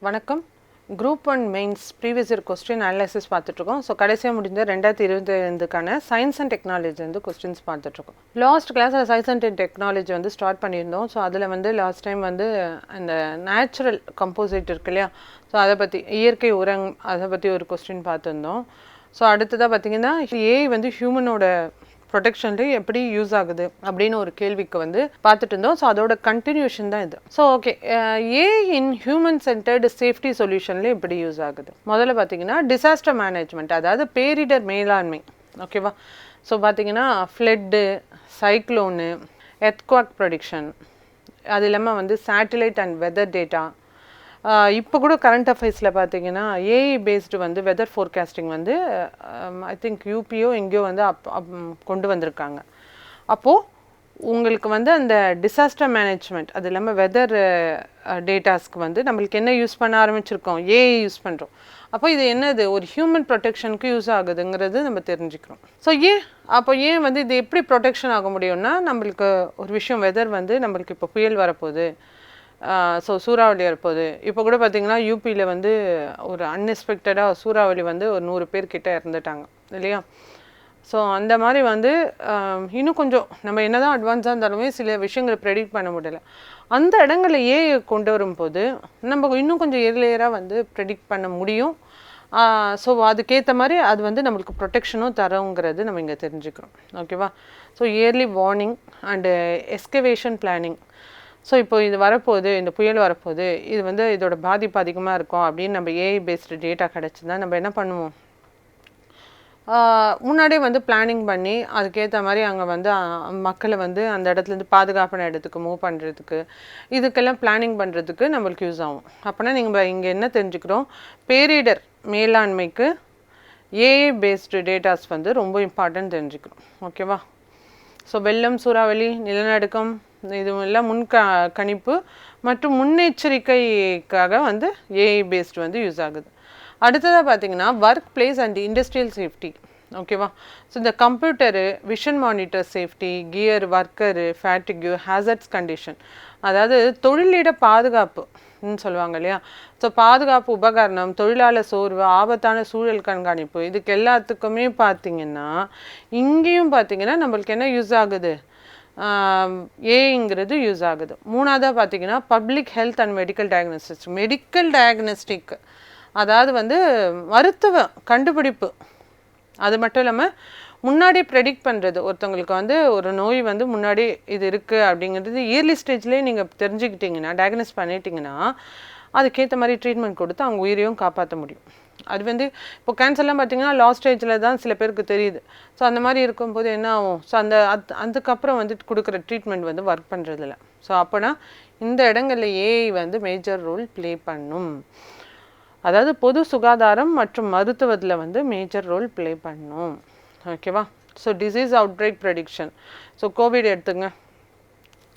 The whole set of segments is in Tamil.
வணக்கம். Group 1 mains previous year question analysis பார்த்துட்ருக்கோம். ஸோ கடைசியாக முடிஞ்ச 2025க்கான சயின்ஸ் அண்ட் டெக்னாலஜி வந்து கொஸ்டின்ஸ் பார்த்துட்ருக்கோம். லாஸ்ட் கிளாஸில் சயின்ஸ் அண்ட் டெக்னாலஜி வந்து ஸ்டார்ட் பண்ணியிருந்தோம். ஸோ அதில் வந்து லாஸ்ட் டைம் வந்து அந்த நேச்சுரல் கம்போசிட் இருக்கு இல்லையா, ஸோ அதை பற்றி இயற்கை உரம் அதை பற்றி ஒரு கொஸ்டின் பார்த்துருந்தோம். ஸோ அடுத்ததாக பார்த்திங்கன்னா ஏஐ வந்து ஹியூமனோட ப்ரொடெக்ஷன்லேயே எப்படி யூஸ் ஆகுது அப்படின்னு ஒரு கேள்விக்கு வந்து பார்த்துட்டு இருந்தோம். ஸோ அதோட கண்டினியூஷன் தான் இது. So okay, AI in human centred safety சொல்யூஷன்ல எப்படி யூஸ் ஆகுது? முதல்ல பார்த்தீங்கன்னா டிசாஸ்டர் மேனேஜ்மெண்ட், அதாவது பேரிடர் மேலாண்மை. ஓகேவா? ஸோ பார்த்தீங்கன்னா ஃப்ளட்டு, சைக்ளோனு, எர்த்குவாக் ப்ரொடிக்ஷன், அது இல்லாமல் வந்து சேட்டிலைட் அண்ட் வெதர் டேட்டா. இப்போ கூட கரண்ட் அஃபேர்ஸில் பார்த்தீங்கன்னா ஏஐ பேஸ்டு வந்து வெதர் ஃபோர்காஸ்டிங் வந்து ஐ திங்க் யூபியோ எங்கேயோ வந்து கொண்டு வந்திருக்காங்க. அப்போது உங்களுக்கு வந்து அந்த டிசாஸ்டர் மேனேஜ்மெண்ட், அது இல்லாமல் வெதர் டேட்டாஸ்க்கு வந்து நம்மளுக்கு என்ன யூஸ் பண்ண ஆரம்பிச்சிருக்கோம்? ஏஐ யூஸ் பண்ணுறோம். அப்போ இது என்னது, ஒரு ஹியூமன் ப்ரொடெக்ஷனுக்கு யூஸ் ஆகுதுங்கிறது நம்ம தெரிஞ்சுக்கிறோம். ஸோ ஏன் வந்து இது எப்படி ப்ரொடெக்ஷன் ஆக முடியும்னா, நம்மளுக்கு ஒரு விஷயம் வெதர் வந்து நம்மளுக்கு இப்போ புயல் வரப்போகுது, ஸோ சூறாவளி வரப்போகுது. இப்போ கூட பார்த்திங்கன்னா யூபியில் வந்து ஒரு அன்எக்ஸ்பெக்டடாக சூறாவளி வந்து ஒரு 100 பேர்கிட்ட இறந்துட்டாங்க இல்லையா? ஸோ அந்த மாதிரி வந்து இன்னும் கொஞ்சம் நம்ம என்ன தான் அட்வான்ஸாக இருந்தாலுமே சில விஷயங்களை ப்ரெடிக்ட் பண்ண முடியல. அந்த இடங்களில் ஏஐ கொண்டு வரும்போது நம்ம இன்னும் கொஞ்சம் ஏர்லியராக வந்து ப்ரெடிக்ட் பண்ண முடியும். ஸோ அதுக்கேற்ற மாதிரி அது வந்து நம்மளுக்கு ப்ரொடெக்ஷனும் தரோங்கிறது நம்ம இங்கே தெரிஞ்சுக்கிறோம். ஓகேவா? So early warning and evacuation planning. So இப்போ இது வரப்போகுது, இந்த புயல் வரப்போகுது, இது வந்து இதோட பாதிப்பு அதிகமாக இருக்கும் அப்படின்னு நம்ம ஏஐ பேஸ்டு டேட்டா கிடச்சிருந்தா நம்ம என்ன பண்ணுவோம்? முன்னாடியே வந்து பிளானிங் பண்ணி அதுக்கேற்ற மாதிரி அங்கே வந்து மக்களை வந்து அந்த இடத்துலேருந்து பாதுகாப்பான இடத்துக்கு மூவ் பண்ணுறதுக்கு, இதுக்கெல்லாம் பிளானிங் பண்ணுறதுக்கு நம்மளுக்கு யூஸ் ஆகும். அப்போனா நீங்கள் இங்கே என்ன தெரிஞ்சுக்கிறோம்? பேரிடர் மேலாண்மைக்கு ஏஐ பேஸ்டு டேட்டாஸ் வந்து ரொம்ப இம்பார்ட்டன்ட் தெரிஞ்சுக்கிறோம். ஓகேவா? ஸோ வெள்ளம், சூறாவளி, நிலநடுக்கம், இது எல்லாம் கணிப்பு மற்றும் முன்னெச்சரிக்கைக்காக வந்து ஏஐ பேஸ்டு வந்து யூஸ் ஆகுது. அடுத்ததாக பார்த்தீங்கன்னா work place and industrial safety. ஓகேவா? ஸோ இந்த computer, vision monitor safety, gear, worker, fatigue, hazards condition, அதாவது தொழிலிட பாதுகாப்புன்னு சொல்லுவாங்க இல்லையா? ஸோ பாதுகாப்பு உபகரணம், தொழிலாளர் சோர்வு, ஆபத்தான சூழல் கண்காணிப்பு, இதுக்கு எல்லாத்துக்குமே பார்த்தீங்கன்னா இங்கேயும் பார்த்தீங்கன்னா நம்மளுக்கு என்ன யூஸ் ஆகுது? ஏங்கிறது யூஸ் ஆகுது. மூணாவதாக பார்த்தீங்கன்னா public health and medical diagnostic, அதாவது வந்து மருத்துவ கண்டுபிடிப்பு. அது மட்டும் இல்லாமல் முன்னாடி ப்ரெடிக்ட் பண்ணுறது, ஒருத்தவங்களுக்கு வந்து ஒரு நோய் வந்து முன்னாடி இது இருக்குது அப்படிங்கிறது இயர்லி ஸ்டேஜ்லேயே நீங்கள் தெரிஞ்சுக்கிட்டிங்கன்னா, டயக்னோஸ் பண்ணிட்டீங்கன்னா அதுக்கேற்ற மாதிரி ட்ரீட்மெண்ட் கொடுத்து அவங்க உயிரையும் காப்பாற்ற முடியும். அது வந்து இப்போ கேன்சர்லாம் பார்த்திங்கன்னா லாஸ்ட் ஸ்டேஜில் தான் சில பேருக்கு தெரியுது. ஸோ அந்த மாதிரி இருக்கும்போது என்ன ஆகும்? ஸோ அதுக்கப்புறம் வந்து கொடுக்குற ட்ரீட்மெண்ட் வந்து ஒர்க் பண்ணுறதில்ல. ஸோ அப்போனா இந்த இடங்களில் ஏஐ வந்து மேஜர் ரோல் ப்ளே பண்ணும். அதாவது பொது சுகாதாரம் மற்றும் மருத்துவத்தில் வந்து மேஜர் ரோல் ப்ளே பண்ணும். ஓகேவா? So disease outbreak prediction. So covid எடுத்துங்க,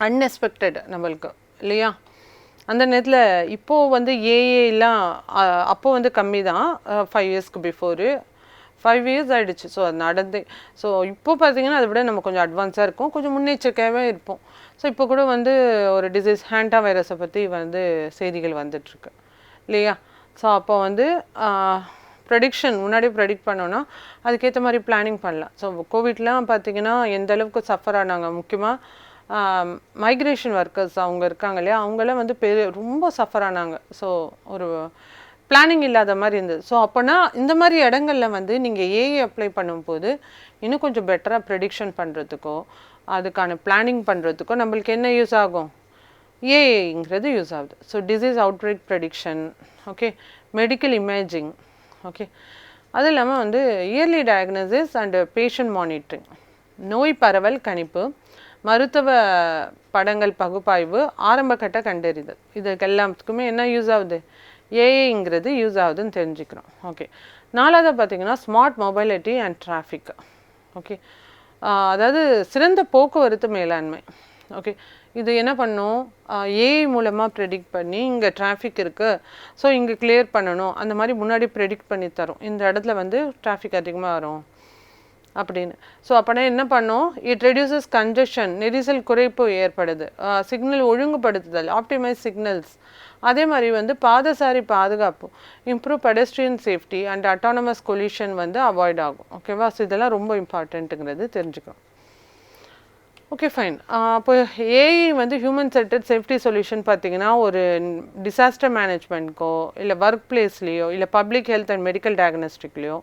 அன்எக்ஸ்பெக்டட் நம்மளுக்கு இல்லையா? அந்த நேரத்தில் இப்போது வந்து ஏஏலாம் அப்போது வந்து கம்மி தான், 5 இயர்ஸ்க்கு பிஃபோரு. 5 இயர்ஸ் ஆகிடுச்சு. ஸோ அது நடந்து, ஸோ இப்போது பார்த்திங்கன்னா அதை விட நம்ம கொஞ்சம் அட்வான்ஸாக இருக்கும், கொஞ்சம் முன்னெச்சரிக்கையாகவே இருப்போம். ஸோ இப்போ கூட வந்து ஒரு டிசீஸ் ஹேண்டா வைரஸை பற்றி வந்து செய்திகள் வந்துட்டுருக்கு இல்லையா? ஸோ அப்போ வந்து ப்ரெடிக்ஷன் முன்னாடியே ப்ரெடிக்ட் பண்ணோன்னா அதுக்கேற்ற மாதிரி பிளானிங் பண்ணலாம். ஸோ கோவிட்லாம் பார்த்திங்கன்னா எந்த அளவுக்கு சஃபர் ஆனாங்க, முக்கியமாக மைக்ரேஷன் ஒர்க்கர்ஸ் அவங்க இருக்காங்க இல்லையா, அவங்களாம் வந்து ரொம்ப சஃபர் ஆனாங்க. ஸோ ஒரு பிளானிங் இல்லாத மாதிரி இருந்தது. ஸோ அப்போனா இந்த மாதிரி இடங்களில் வந்து நீங்கள் ஏஐ அப்ளை பண்ணும்போது இன்னும் கொஞ்சம் பெட்டராக ப்ரெடிக்ஷன் பண்ணுறதுக்கோ அதுக்கான பிளானிங் பண்ணுறதுக்கோ நம்மளுக்கு என்ன யூஸ் ஆகும்? ஏஐங்கிறது யூஸ் ஆகுது. So disease outbreak prediction, okay, medical imaging, okay, அது இல்லாமல் வந்து early diagnosis and patient monitoring, நோய் பரவல் கணிப்பு, மருத்துவ படங்கள் பகுப்பாய்வு, ஆரம்பகட்ட கண்டறிதல், இதுக்கு எல்லாத்துக்குமே என்ன யூஸ் ஆகுது? ஏஐங்கிறது யூஸ் ஆகுதுன்னு தெரிஞ்சுக்கிறோம். ஓகே, நாலாவது பார்த்திங்கன்னா smart mobility and traffic. Okay, அதாவது சிறந்த போக்குவரத்து மேலாண்மை. ஓகே, இது என்ன பண்ணும்? ஏஐ மூலமாக ப்ரெடிக்ட் பண்ணி இங்கே டிராஃபிக் இருக்குது, ஸோ இங்கே கிளியர் பண்ணணும், அந்த மாதிரி முன்னாடி ப்ரெடிக்ட் பண்ணி தரும். இந்த இடத்துல வந்து டிராஃபிக் அதிகமாக வரும், அப்படின்னு. ஸோ அப்போனா என்ன பண்ணோம், இட் ரெடியூசஸ் கன்ஜெஷன், நெரிசல் குறைப்பு ஏற்படுது, சிக்னல் ஒழுங்குபடுத்துதல், ஆப்டிமைஸ் சிக்னல்ஸ், அதே மாதிரி வந்து பாதசாரி பாதுகாப்பு, improve pedestrian safety and autonomous collision வந்து அவாய்ட் ஆகும். ஓகேவா? ஸோ இதெல்லாம் ரொம்ப இம்பார்ட்டண்ட்டுங்கிறது தெரிஞ்சுக்கணும். Okay fine. அப்போ ஏஐ வந்து ஹியூமன் சென்டர்ட் சேஃப்டி சொல்யூஷன் பார்த்தீங்கன்னா ஒரு டிசாஸ்டர் மேனேஜ்மெண்ட்க்கோ இல்லை ஒர்க் பிளேஸ்லேயோ இல்லை பப்ளிக் ஹெல்த் அண்ட் மெடிக்கல் டயக்னோஸ்டிக்லேயோ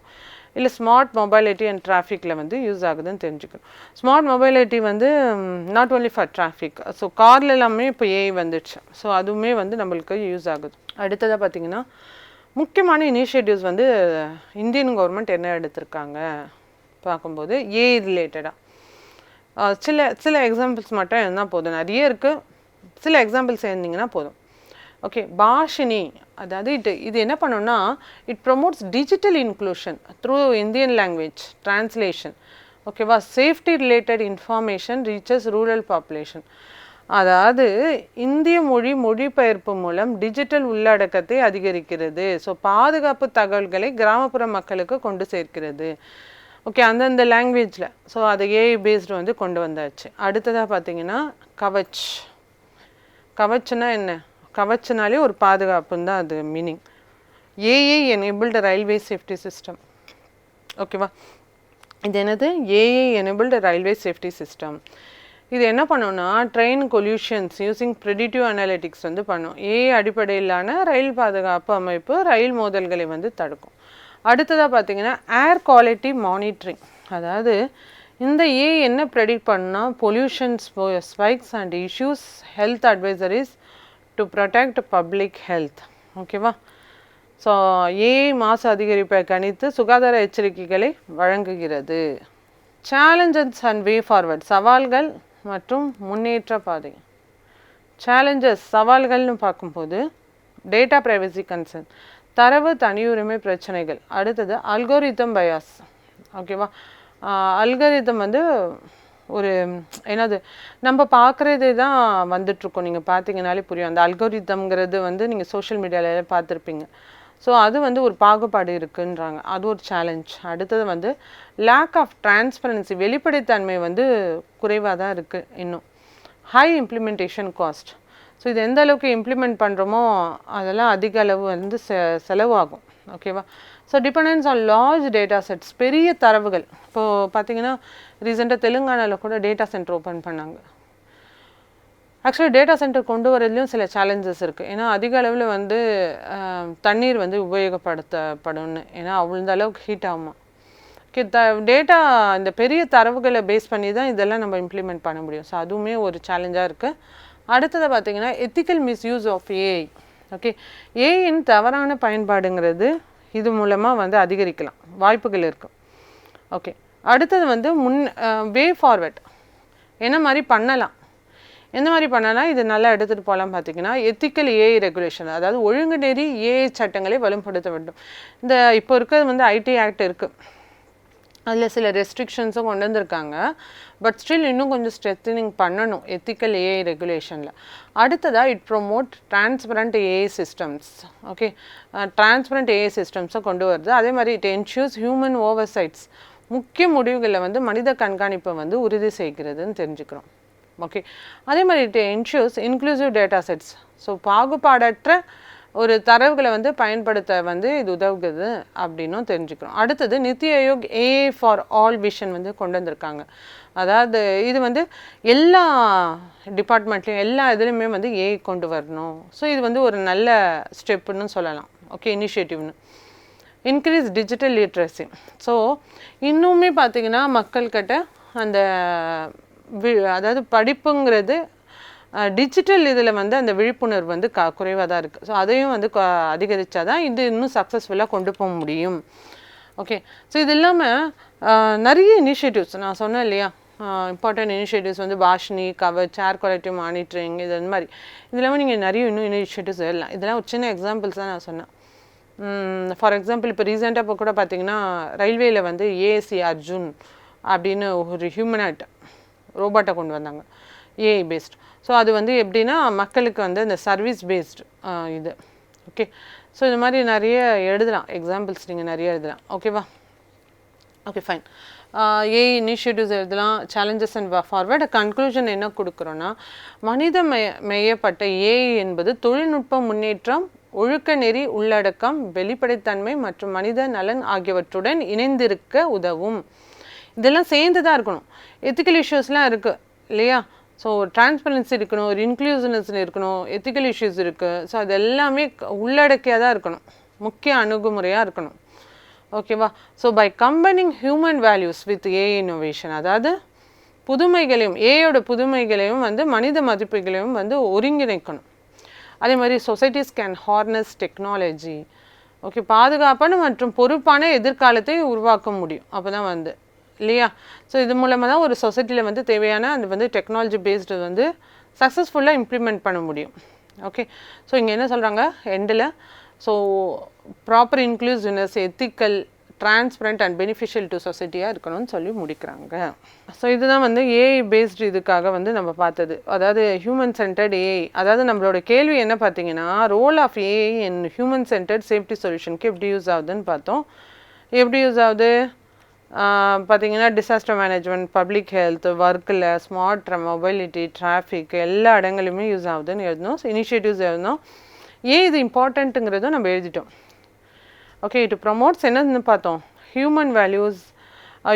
இல்லை ஸ்மார்ட் மொபைலிட்டி அண்ட் டிராஃபிக்கில் வந்து யூஸ் ஆகுதுன்னு தெரிஞ்சுக்கணும். ஸ்மார்ட் மொபைலிட்டி வந்து not only for traffic, so கார்ல எல்லாமே இப்போ ஏஐ வந்துடுச்சு. ஸோ அதுவுமே வந்து நம்மளுக்கு யூஸ் ஆகுது. அடுத்ததாக பார்த்தீங்கன்னா முக்கியமான இனிஷியேட்டிவ்ஸ் வந்து இந்தியன் கவர்மெண்ட் என்ன எடுத்திருக்காங்க பார்க்கும்போது ஏஐ ரிலேட்டடாக சில எக்ஸாம்பிள்ஸ் மட்டும் இருந்தால் போதும், நிறைய இருக்குது, சில எக்ஸாம்பிள்ஸ் இருந்தீங்கன்னா போதும். ஓகே, பாஷினி, அதாவது இது என்ன பண்ணோன்னா it promotes digital inclusion through Indian language translation. ஓகேவா? Safety related information reaches rural population. அதாவது இந்திய மொழிபெயர்ப்பு மூலம் டிஜிட்டல் உள்ளடக்கத்தை அதிகரிக்கிறது. ஸோ பாதுகாப்பு தகவல்களை கிராமப்புற மக்களுக்கு கொண்டு சேர்க்கிறது. ஓகே, அந்தந்த லாங்குவேஜில். ஸோ அதை ஏஐ பேஸ்டு வந்து கொண்டு வந்தாச்சு. அடுத்ததாக பார்த்தீங்கன்னா கவச். கவச்னா என்ன? கவச்னாலே ஒரு பாதுகாப்புன்னு தான் அது meaning. AI enabled railway safety system. ஓகேவா? இது என்னது? AI enabled railway safety system. இது என்ன பண்ணோன்னா ட்ரெயின் கொல்யூஷன்ஸ் யூஸிங் ப்ரெடிக்டிவ் அனாலிட்டிக்ஸ் வந்து பண்ணும். ஏஐ அடிப்படையிலான ரயில் பாதுகாப்பு அமைப்பு ரயில் மோதல்களை வந்து தடுக்கும். அடுத்ததாக பார்த்தீங்கன்னா ஏர் குவாலிட்டி மானிட்டரிங். அதாவது இந்த ஏஐ என்ன ப்ரெடிக்ட் பண்ணால் pollutions spikes and issues health advisories to protect public health. ஓகேவா? ஸோ ஏஐ மாசு அதிகரிப்பை கணித்து சுகாதார எச்சரிக்கைகளை வழங்குகிறது. சேலஞ்சஸ் அண்ட் வே ஃபார்வர்ட், சவால்கள் மற்றும் முன்னேற்ற பாதை. சேலஞ்சஸ், சவால்கள்னு பார்க்கும்போது டேட்டா ப்ரைவசி கன்சர்ன், தரவு தனியுரிமை பிரச்சனைகள். அடுத்தது அல்கோரிதம் பயாஸ். ஓகேவா? அல்கோரிதம் வந்து ஒரு என்னது, நம்ம பார்க்குறது தான் வந்துட்ருக்கோம். நீங்கள் பார்த்தீங்கனாலே புரியும். அந்த அல்கோரிதம்ங்கிறது வந்து நீங்கள் சோஷியல் மீடியாவில் பார்த்துருப்பீங்க. ஸோ அது வந்து ஒரு பாகுபாடு இருக்குன்றாங்க, அது ஒரு சேலஞ்ச். அடுத்தது வந்து லேக் ஆஃப் டிரான்ஸ்பரன்சி, வெளிப்படைத்தன்மை வந்து குறைவாக தான் இருக்குது இன்னும். High implementation cost. ஸோ இது எந்த அளவுக்கு இம்ப்ளிமெண்ட் பண்ணுறோமோ அதெல்லாம் அதிக அளவு வந்து செலவாகும். ஓகேவா? So dependence on large data sets, பெரிய தரவுகள். இப்போது பார்த்தீங்கன்னா ரீசெண்டாக தெலுங்கானாவில் கூட டேட்டா சென்டர் ஓப்பன் பண்ணாங்க. ஆக்சுவலி டேட்டா சென்டர் கொண்டு வரதுலையும் சில சேலஞ்சஸ் இருக்குது. ஏன்னா அதிக அளவில் வந்து தண்ணீர் வந்து உபயோகப்படுத்தப்படும்னு, ஏன்னா அவ்வளோ அளவுக்கு ஹீட் ஆகுமா. டேட்டா இந்த பெரிய தரவுகளை பேஸ் பண்ணி தான் இதெல்லாம் நம்ம இம்ப்ளிமெண்ட் பண்ண முடியும். ஸோ அதுவுமே ஒரு சேலஞ்சாக இருக்குது. அடுத்தது பார்த்திங்கன்னா ethical misuse of AI. Okay, ஏஐயின் தவறான பயன்பாடுங்கிறது இது மூலமாக வந்து அதிகரிக்கலாம், வாய்ப்புகள் இருக்குது. ஓகே, அடுத்தது வந்து வே ஃபார்வர்ட், என்ன மாதிரி பண்ணலாம், எந்த மாதிரி பண்ணலாம், இது நல்லா எடுத்துகிட்டு போகலாம். பார்த்திங்கன்னா எத்திக்கல் ஏஐ ரெகுலேஷன், அதாவது ஒழுங்குநெறி ஏஐ சட்டங்களை வலுப்படுத்த வேண்டும். இந்த இப்போ இருக்கிறது வந்து ஐடி ஆக்ட் இருக்குது, அதில் சில ரெஸ்ட்ரிக்ஷன்ஸும் கொண்டு வந்திருக்காங்க. பட் ஸ்டில் இன்னும் கொஞ்சம் ஸ்ட்ரென்தனிங் பண்ணணும் எத்திக்கல் ஏஐ ரெகுலேஷனில். அடுத்ததாக it promote transparent AI systems. Okay, transparent AI சிஸ்டம்ஸை கொண்டு வருது. அதே மாதிரி இட் என்ஷூர்ஸ் ஹியூமன் ஓவர்சைட்ஸ், முக்கிய முடிவுகளில் வந்து மனித கண்காணிப்பை வந்து உறுதி செய்கிறதுன்னு தெரிஞ்சுக்கிறோம். ஓகே, அதே மாதிரி it ensures inclusive data sets. So பாகுபாடற்ற ஒரு தரவுகளை வந்து பயன்படுத்த வந்து இது உதவுகிறது அப்படின்னும் தெரிஞ்சுக்கிறோம். அடுத்தது NITI Aayog AI for all vision வந்து கொண்டு வந்திருக்காங்க. அதாவது இது வந்து எல்லா டிபார்ட்மெண்ட்லேயும் எல்லா இதுலேயுமே வந்து ஏஐ கொண்டு வரணும். ஸோ இது வந்து ஒரு நல்ல ஸ்டெப்புன்னு சொல்லலாம். ஓகே, இனிஷியேட்டிவ்னு. Increase digital literacy. ஸோ இன்னுமே பார்த்திங்கன்னா மக்கள்கிட்ட அந்த அதாவது படிப்புங்கிறது டிஜிட்டல் இதில் வந்து அந்த விழிப்புணர்வு வந்து குறைவாக தான் இருக்குது. ஸோ அதையும் வந்து அதிகரித்தா தான் இது இன்னும் சக்ஸஸ்ஃபுல்லாக கொண்டு போக முடியும். ஓகே, ஸோ இது இல்லாமல் நிறைய இனிஷியேட்டிவ்ஸ் நான் சொன்னேன் இல்லையா, இம்பார்ட்டன்ட் இனிஷியேட்டிவ்ஸ் வந்து பாஷினி, கவச், ஏர் குவாலிட்டி மானிட்டரிங், இது அந்த மாதிரி. இது இல்லாமல் நீங்கள் நிறைய இன்னும் இனிஷியேட்டிவ்ஸ் எல்லாம், இதெல்லாம் ஒரு சின்ன எக்ஸாம்பிள்ஸ் தான் நான் சொன்னேன். ஃபார் எக்ஸாம்பிள் இப்போ ரீசெண்டாக இப்போ கூட பார்த்திங்கன்னா ரயில்வேயில் வந்து ஏஎஸ்சி அர்ஜுன் அப்படின்னு ஒரு ஹியூமனாய்ட் ரோபோட்டை கொண்டு வந்தாங்க, ஏஐ பேஸ்ட். ஸோ அது வந்து எப்படின்னா மக்களுக்கு வந்து இந்த சர்வீஸ் பேஸ்டு இது. ஓகே, ஸோ இது மாதிரி நிறைய எழுதலாம், எக்ஸாம்பிள்ஸ் நீங்கள் நிறைய எழுதலாம். ஓகேவா? Okay fine. ஏஐ இனிஷியேட்டிவ்ஸ் எழுதலாம், சேலஞ்சஸ் அண்ட் ஃபார்வர்ட். கன்க்ளூஷன் என்ன கொடுக்குறோன்னா, மனித மெய்யப்பட்ட ஏஐ என்பது தொழில்நுட்ப முன்னேற்றம், ஒழுக்க நெறி, உள்ளடக்கம், வெளிப்படைத்தன்மை மற்றும் மனித நலன் ஆகியவற்றுடன் இணைந்திருக்க உதவும். இதெல்லாம் சேர்ந்து தான் இருக்கணும். எத்திக்கல் இஷ்யூஸ்லாம் இருக்குது இல்லையா? ஸோ டிரான்ஸ்பரன்சி இருக்கணும், ஒரு இன்க்ளூசிவ்னஸ் இருக்கணும், எத்திக்கல் இஷ்யூஸ் இருக்குது. ஸோ அது எல்லாமே உள்ளடக்கியாக தான் இருக்கணும், முக்கிய அணுகுமுறையாக இருக்கணும். ஓகேவா? So by combining human values with AI innovation, அதாவது புதுமைகளையும் ஏஐயோட புதுமைகளையும் வந்து மனித மதிப்புகளையும் வந்து ஒருங்கிணைக்கணும். அதே மாதிரி societies can harness technology. Okay, பாதுகாப்பான மற்றும் பொறுப்பான எதிர்காலத்தை உருவாக்க முடியும் அப்போ தான் வந்து இல்லையா? ஸோ இது மூலமாக தான் ஒரு சொசைட்டியில் வந்து தேவையான அந்த வந்து டெக்னாலஜி பேஸ்டு வந்து சக்ஸஸ்ஃபுல்லாக இம்ப்ளிமெண்ட் பண்ண முடியும். ஓகே, ஸோ இங்கே என்ன சொல்கிறாங்க எண்டில், so proper inclusiveness, ethical, transparent and beneficial to சொசைட்டியாக இருக்கணும்னு சொல்லி முடிக்கிறாங்க. ஸோ இதுதான் வந்து ஏஐ பேஸ்டு இதுக்காக வந்து நம்ம பார்த்தது, அதாவது ஹியூமன் சென்டர்ட் ஏஐ. அதாவது நம்மளோட கேள்வி என்ன பார்த்தீங்கன்னா, role of AI in human centred safety சொல்யூஷனுக்கு எப்படி யூஸ் ஆகுதுன்னு பார்த்தோம். எப்படி யூஸ் ஆகுது பார்த்தீங்கன்னா, டிசாஸ்டர் மேனேஜ்மெண்ட், பப்ளிக் ஹெல்த், ஒர்க்கில், ஸ்மார்ட் மொபைலிட்டி, டிராஃபிக் எல்லா இடங்களையுமே யூஸ் ஆகுதுன்னு எழுதணும். இனிஷியேட்டிவ்ஸ் எழுதணும். ஏன் இது இம்பார்ட்டண்ட்டுங்கிறதும் நம்ம எழுதிட்டோம். ஓகே, இட் ப்ரமோட்ஸ் என்னன்னு பார்த்தோம், ஹியூமன் வேல்யூஸ்,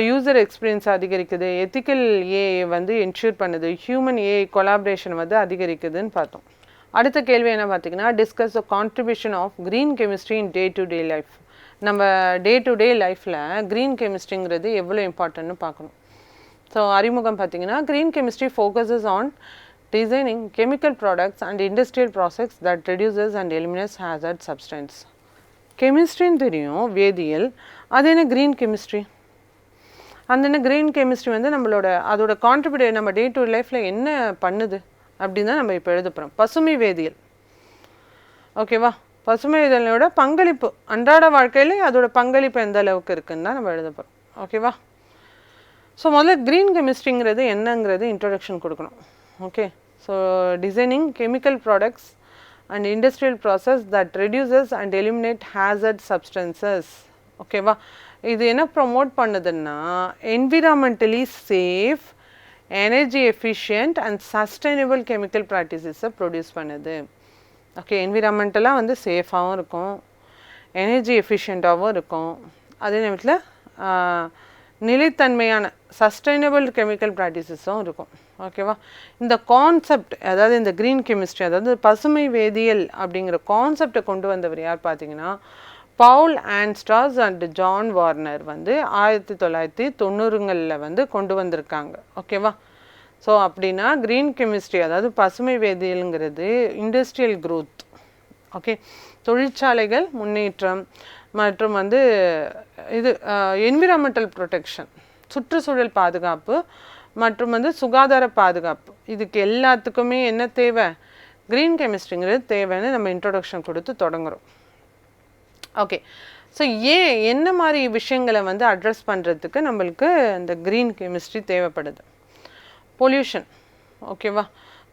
யூசர் எக்ஸ்பீரியன்ஸ் அதிகரிக்குது, எத்திக்கல் ஏஐ வந்து என்ஷூர் பண்ணுது, ஹியூமன் ஏஐ கொலாபரேஷன் வந்து அதிகரிக்குதுன்னு பார்த்தோம். அடுத்த கேள்வி என்ன பார்த்தீங்கன்னா, discuss the contribution of green chemistry in day to day life. நம்ம டே டு டே லைஃப்பில் க்ரீன் கெமிஸ்ட்ரிங்கிறது எவ்வளோ இம்பார்ட்டன்ட்னு பார்க்கணும். ஸோ அறிமுகம் பார்த்தீங்கன்னா, green chemistry focuses on designing chemical products and industrial process that reduces and eliminates hazard substance. கெமிஸ்ட்ரின்னு தெரியும், வேதியியல். அது என்ன க்ரீன் கெமிஸ்ட்ரி? அந்த என்ன க்ரீன் கெமிஸ்ட்ரி வந்து நம்மளோட அதோட கான்ட்ரிபியூட் நம்ம டே டு லைஃப்பில் என்ன பண்ணுது அப்படின்னு தான் நம்ம இப்போ எழுத போகிறோம். பசுமை வேதியியல். ஓகேவா? பசுமை வேதியியலோட பங்களிப்பு அன்றாட வாழ்க்கையில் அதோட பங்களிப்பு எந்த அளவுக்கு இருக்குன்னு தான் நம்ம எழுத போகிறோம். ஓகேவா? ஸோ முதல்ல க்ரீன் கெமிஸ்ட்ரிங்கிறது என்னங்கிறது இன்ட்ரொடக்ஷன் கொடுக்கணும். Okay, so designing chemical products and industrial process that reduces and eliminate hazard substances. ஓகேவா? இது என்ன ப்ரொமோட் பண்ணுதுன்னா, environmentally safe, energy efficient and sustainable chemical ப்ராக்டிசஸை ப்ரொடியூஸ் பண்ணுது. ஓகே, என்விரான்மெண்டலாக வந்து சேஃபாகவும் இருக்கும், எனர்ஜி எஃபிஷியண்ட்டாகவும் இருக்கும், அதே நேரத்தில் நிலைத்தன்மையான சஸ்டைனபிள் கெமிக்கல் ப்ராக்டிசஸும் இருக்கும். ஓகேவா? இந்த கான்செப்ட், அதாவது இந்த க்ரீன் கெமிஸ்ட்ரி, அதாவது பசுமை வேதியியல் அப்படிங்கிற கான்செப்டை கொண்டு வந்தவர் யார் பார்த்தீங்கன்னா, பவுல் ஆன்ஸ்டாஸ் அண்ட் ஜான் வார்னர் வந்து 1990களில் வந்து கொண்டு வந்திருக்காங்க. ஓகேவா? ஸோ அப்படின்னா க்ரீன் கெமிஸ்ட்ரி, அதாவது பசுமை வேதியியலுங்கிறது இண்டஸ்ட்ரியல் க்ரோத், ஓகே, தொழிற்சாலைகள் முன்னேற்றம் மற்றும் வந்து இது என்விரான்மெண்டல் ப்ரொடெக்ஷன், சுற்றுச்சூழல் பாதுகாப்பு மற்றும் வந்து சுகாதார பாதுகாப்பு, இதுக்கு எல்லாத்துக்குமே என்ன தேவை, க்ரீன் கெமிஸ்ட்ரிங்கிறது தேவைன்னு நம்ம இன்ட்ரொடக்ஷன் கொடுத்து தொடங்குகிறோம். ஓகே, ஸோ என்ன மாதிரி விஷயங்களை வந்து அட்ரஸ் பண்ணுறதுக்கு நம்மளுக்கு இந்த க்ரீன் கெமிஸ்ட்ரி தேவைப்படுது? பொல்யூஷன். ஓகேவா?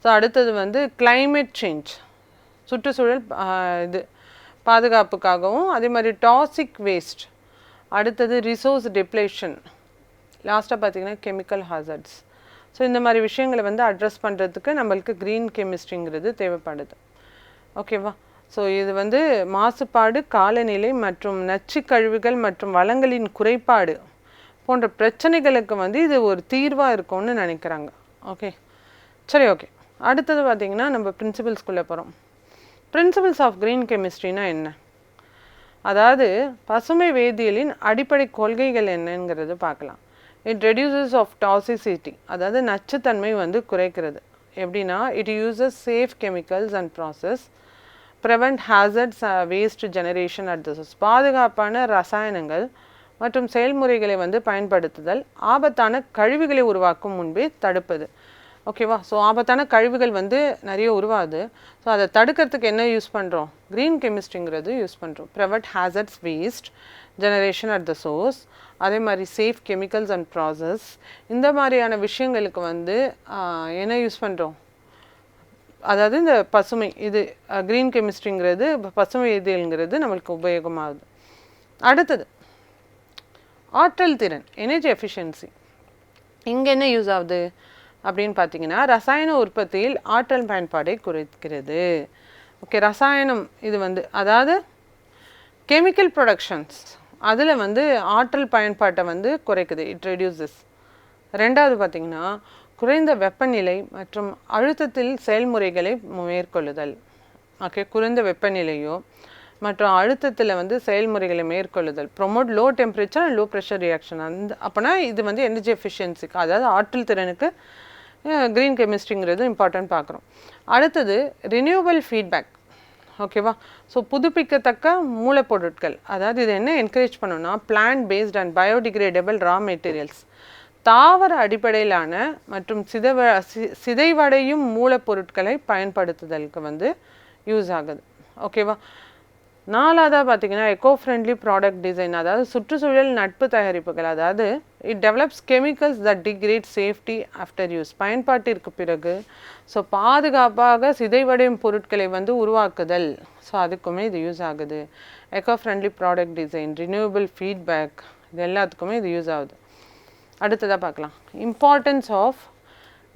ஸோ அடுத்தது வந்து கிளைமேட் சேஞ்ச், சுற்றுச்சூழல் இது பாதுகாப்புக்காகவும், அதே மாதிரி டாக்ஸிக் வேஸ்ட், அடுத்தது ரிசோர்ஸ் டெப்ளேஷன், லாஸ்ட்டாக பார்த்தீங்கன்னா கெமிக்கல் ஹாசர்ட்ஸ். ஸோ இந்த மாதிரி விஷயங்களை வந்து அட்ரஸ் பண்ணுறதுக்கு நம்மளுக்கு க்ரீன் கெமிஸ்ட்ரிங்கிறது தேவைப்படுது. ஓகேவா? ஸோ இது வந்து மாசுபாடு, காலநிலை மற்றும் நச்சு கழிவுகள் மற்றும் வளங்களின் குறைபாடு போன்ற பிரச்சனைகளுக்கு வந்து இது ஒரு தீர்வாக இருக்கும்னு நினைக்கிறாங்க. ஓகே, சரி, ஓகே. அடுத்தது பார்த்திங்கன்னா நம்ம பிரின்சிபல்ஸ்குள்ளே போகிறோம். பிரின்சிபல்ஸ் ஆஃப் க்ரீன் கெமிஸ்ட்ரினா என்ன, அதாவது பசுமை வேதியியலின் அடிப்படை கொள்கைகள் என்னங்கிறது பார்க்கலாம். இட் ரெடியூசஸ் ஆஃப் டாக்ஸிசிட்டி, அதாவது நச்சுத்தன்மை வந்து குறைக்கிறது. எப்படின்னா, it uses safe chemicals and process, prevent hazards waste generation at the source, பாதுகாப்பான ரசாயனங்கள் மற்றும் செயல்முறைகளை வந்து பயன்படுத்துதல், ஆபத்தான கழிவுகளை உருவாக்கும் முன்பே தடுப்பது. ஓகேவா? ஸோ ஆபத்தான கழிவுகள் வந்து நிறைய உருவாகுது. ஸோ அதை தடுக்கிறதுக்கு என்ன யூஸ் பண்ணுறோம், க்ரீன் கெமிஸ்ட்ரிங்கிறது யூஸ் பண்ணுறோம். Prevent hazards waste generation at the source, அதே மாதிரி சேஃப் கெமிக்கல்ஸ் அண்ட் ப்ராசஸ், இந்த மாதிரியான விஷயங்களுக்கு வந்து என்ன யூஸ் பண்ணுறோம், அதாவது இந்த பசுமை இது க்ரீன் கெமிஸ்ட்ரிங்கிறது, பசுமை வேதியியல்ங்கிறது நம்மளுக்கு உபயோகமாகுது. அடுத்தது ஆற்றல் திறன், எனர்ஜி எஃபிஷியன்சி. இங்கே என்ன யூஸ் ஆகுது அப்படின்னு பார்த்தீங்கன்னா, ரசாயன உற்பத்தியில் ஆற்றல் பயன்பாடை குறைக்கிறது. ஓகே, ரசாயனம் இது வந்து அதாவது கெமிக்கல் ப்ரொடக்ஷன்ஸ் அதில் வந்து ஆற்றல் பயன்பாட்டை வந்து குறைக்குது, இட் ரெடியூசஸ். ரெண்டாவது பார்த்திங்கன்னா, குறைந்த வெப்பநிலை மற்றும் அழுத்தத்தில் செயல்முறைகளை மேற்கொள்ளுதல். ஓகே, குறைந்த வெப்பநிலையோ மற்றும் அழுத்தத்தில் வந்து செயல்முறைகளை மேற்கொள்ளுதல், promote low temperature and low pressure reaction. அப்போனா இது வந்து எனர்ஜி எஃபிஷியன்சிக்கு, அதாவது ஆற்றல் திறனுக்கு க்ரீன் கெமிஸ்ட்ரிங்கிறது இம்பார்ட்டன்ட் பார்க்குறோம். அடுத்தது ரினியூவபிள் ஃபீட்பேக். ஓகேவா? ஸோ புதுப்பிக்கத்தக்க மூலப்பொருட்கள், அதாவது இது என்ன என்கரேஜ் பண்ணணும்னா, plant based and biodegradable raw materials, தாவர அடிப்படையிலான மற்றும் சிதைவடையும் மூலப்பொருட்களை பயன்படுத்துதலுக்கு வந்து யூஸ் ஆகுது. ஓகேவா? நாலாவதாக பார்த்தீங்கன்னா எக்கோ ஃப்ரெண்ட்லி ப்ராடக்ட் டிசைன், அதாவது சுற்றுச்சூழல் நட்பு தயாரிப்புகள், அதாவது it develops chemicals that degrade safety after use, பயன்பாட்டிற்கு பிறகு ஸோ பாதுகாப்பாக சிதைவடையும் பொருட்களை வந்து உருவாக்குதல். ஸோ அதுக்குமே இது யூஸ் ஆகுது. Eco friendly product design, renewable feedback, இது எல்லாத்துக்குமே இது யூஸ் ஆகுது. அடுத்ததாக பார்க்கலாம் importance of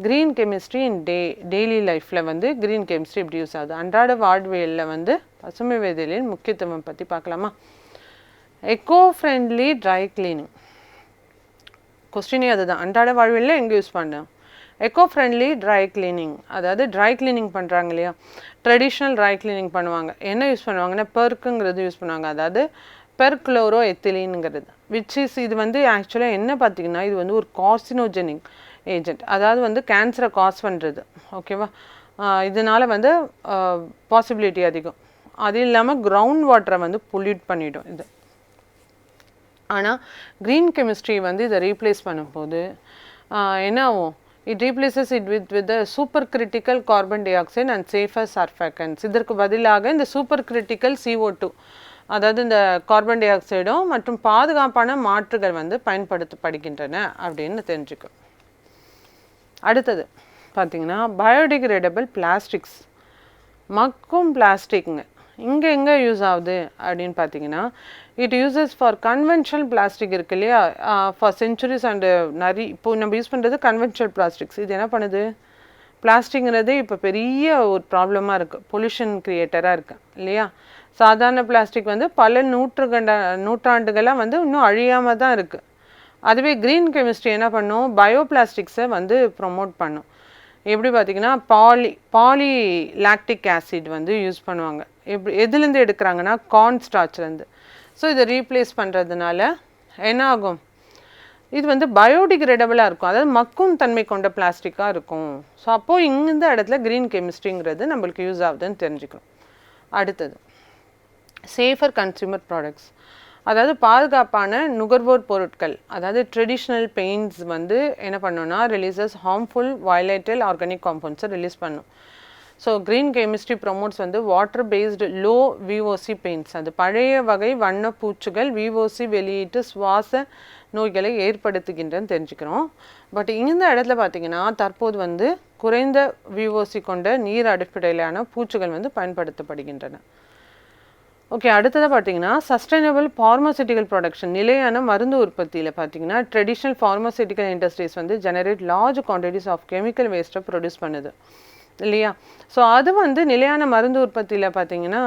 green chemistry in daily லைஃப்பில் வந்து க்ரீன் கெமிஸ்ட்ரி எப்படி யூஸ் ஆகுது. அன்றாட வாழ்வியலில் வந்து பசுமை வேதியியலின் முக்கியத்துவம் பற்றி பார்க்கலாமா? எக்கோ ஃப்ரெண்ட்லி ட்ரை கிளீனிங், கொஸ்டினே அதுதான். அன்றாட வாழ்வியலில் எங்கே யூஸ் பண்ணோம்? எக்கோ ஃப்ரெண்ட்லி ட்ரை கிளீனிங், அதாவது ட்ரை கிளீனிங் பண்ணுறாங்க இல்லையா, ட்ரெடிஷ்னல் ட்ரை கிளீனிங் பண்ணுவாங்க. என்ன யூஸ் பண்ணுவாங்கன்னா பெர்க்குங்கிறது யூஸ் பண்ணுவாங்க, அதாவது பெர்க்ளோரோ எத்திலீனுங்கிறது, விச் இஸ் இது வந்து ஆக்சுவலாக என்ன பார்த்தீங்கன்னா இது வந்து ஒரு கார்சினோஜெனிக் ஏஜென்ட், அதாவது வந்து கேன்சரை காஸ் பண்ணுறது. ஓகேவா? இதனால் வந்து பாசிபிலிட்டி அதிகம். அது இல்லாமல் கிரவுண்ட் வாட்டரை வந்து பொல்யூட் பண்ணிடும் இது. ஆனால் க்ரீன் கெமிஸ்ட்ரி வந்து இதை ரீப்ளேஸ் பண்ணும்போது என்ன ஆகும்? It replaces it with the super critical carbon dioxide and safer surfactants. இதற்கு பதிலாக இந்த சூப்பர் கிரிட்டிக்கல் CO2, அதாவது இந்த கார்பன் டை ஆக்சைடும் மற்றும் பாதுகாப்பான மாற்றுகள் வந்து பயன்படுத்தப்படுகின்றன அப்படின்னு தெரிஞ்சுக்கும். அடுத்தது பார்த்திங்கன்னா பயோடிகிரேடபிள் பிளாஸ்டிக்ஸ், மக்கும் பிளாஸ்டிக்ங்க. இங்கே எங்கே யூஸ் ஆகுது அப்படின்னு பார்த்தீங்கன்னா, it uses for conventional plastic இருக்கு இல்லையா, ஃபார் சென்ச்சுரிஸ் அண்டு நிறைய இப்போ நம்ம யூஸ் பண்ணுறது கன்வென்ஷனல் பிளாஸ்டிக்ஸ். இது என்ன பண்ணுது? பிளாஸ்டிக்ங்கிறது இப்போ பெரிய ஒரு ப்ராப்ளமாக இருக்குது, பொல்யூஷன் க்ரியேட்டராக இருக்குது இல்லையா. சாதாரண பிளாஸ்டிக் வந்து பல நூற்றாண்டுகளாக வந்து இன்னும் அழியாமல் தான் இருக்குது. அதுவே க்ரீன் கெமிஸ்ட்ரி என்ன பண்ணும்? பயோ பிளாஸ்டிக்ஸை வந்து ப்ரொமோட் பண்ணும். எப்படி பார்த்திங்கன்னா பாலி லாக்டிக் ஆசிட் வந்து யூஸ் பண்ணுவாங்க. எதுலேருந்து எடுக்கிறாங்கன்னா கார்ன் ஸ்டார்ச்லேருந்து. ஸோ இதை ரீப்ளேஸ் பண்ணுறதுனால என்ன ஆகும்? இது வந்து பயோடிகிரேடபிளாக இருக்கும், அதாவது மக்கும் தன்மை கொண்ட பிளாஸ்டிக்காக இருக்கும். ஸோ அப்போது இந்த இடத்துல க்ரீன் கெமிஸ்ட்ரிங்கிறது நம்மளுக்கு யூஸ் ஆகுதுன்னு தெரிஞ்சுக்கணும். அடுத்தது சேஃபர் கன்சியூமர் ப்ராடக்ட்ஸ், அதாவது பாதுகாப்பான நுகர்வோர் பொருட்கள், அதாவது ட்ரெடிஷ்னல் பெயிண்ட்ஸ் வந்து என்ன பண்ணோன்னா ரிலீசஸ் ஹார்ம்ஃபுல் வயலேட்டல் ஆர்கானிக் காம்பவுண்ட்ஸை ரிலீஸ் பண்ணும். ஸோ க்ரீன் கெமிஸ்ட்ரி ப்ரொமோட்ஸ் வந்து water based low VOC paints, அது பழைய வகை வண்ண பூச்சுகள் VOC வெளியீட்டு சுவாச நோய்களை ஏற்படுத்துகின்றன்னு தெரிஞ்சுக்கிறோம். பட் இந்த இடத்துல பார்த்திங்கன்னா தற்போது வந்து குறைந்த VOC கொண்ட நீர் அடிப்படையிலான பூச்சுகள் வந்து பயன்படுத்தப்படுகின்றன. ஓகே, அடுத்ததாக பார்த்தீங்கன்னா சஸ்டைனபிள் ஃபார்மசூட்டிக்கல் ப்ரொடக்ஷன், நிலையான மருந்து உற்பத்தியில் பார்த்தீங்கன்னா ட்ரெடிஷ்னல் ஃபார்மசூட்டிக்கல் இண்டஸ்ட்ரீஸ் வந்து generate large quantities of chemical வேஸ்ட்டை ப்ரொடியூஸ் பண்ணுது இல்லையா. ஸோ அது வந்து நிலையான மருந்து உற்பத்தியில் பார்த்தீங்கன்னா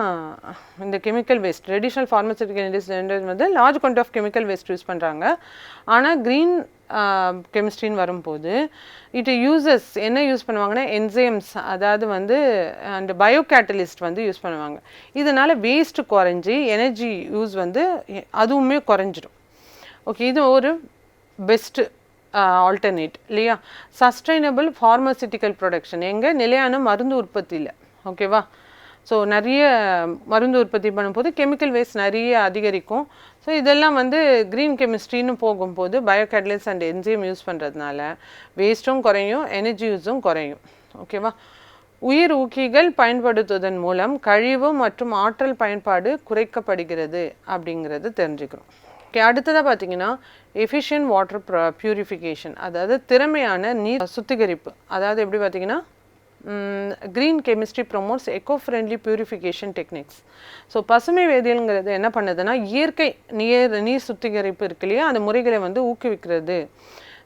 இந்த chemical waste, traditional pharmaceutical industry வந்து large quantity of chemical waste use பண்ணுறாங்க. ஆனால் க்ரீன் கெமிஸ்ட்ரின்னு வரும்போது இட் யூசஸ் என்ன யூஸ் பண்ணுவாங்கன்னா என்சைம்ஸ், அதாவது வந்து அந்த பயோ கேட்டலிஸ்ட் வந்து யூஸ் பண்ணுவாங்க. இதனால் வேஸ்ட்டு குறைஞ்சி எனர்ஜி யூஸ் வந்து அதுவுமே குறைஞ்சிடும். ஓகே, இது ஒரு பெஸ்ட்டு ஆல்டர்னேட் இல்லையா. சஸ்டைனபிள் ஃபார்மசூட்டிக்கல் ப்ரொடக்ஷன் எங்கே? நிலையான மருந்து உற்பத்தியில். ஓகேவா. ஸோ நிறைய மருந்து உற்பத்தி பண்ணும்போது கெமிக்கல் வேஸ்ட் நிறைய அதிகரிக்கும். ஸோ இதெல்லாம் வந்து க்ரீன் கெமிஸ்ட்ரின்னு போகும்போது பயோகேட்டலிஸ்ட் அண்ட் என்சைம் யூஸ் பண்ணுறதுனால வேஸ்ட்டும் குறையும், எனர்ஜி யூஸும் குறையும். ஓகேவா. உயிர் ஊக்கிகள் பயன்படுத்துவதன் மூலம் கழிவு மற்றும் ஆற்றல் பயன்பாடு குறைக்கப்படுகிறது அப்படிங்கிறது தெரிஞ்சுக்கிறோம். ஓகே, அடுத்ததாக பார்த்தீங்கன்னா எஃபிஷியன்ட் வாட்டர் பியூரிஃபிகேஷன், அதாவது திறமையான நீர் சுத்திகரிப்பு. அதாவது எப்படி பார்த்தீங்கன்னா green chemistry promotes echo friendly purification techniques. So பசுமை வேதியியல்ங்கிறது என்ன பண்ணுதுன்னா இயற்கை நீர் சுத்திகரிப்பு இருக்கு இல்லையா அந்த முறைகளை வந்து ஊக்குவிக்கிறது.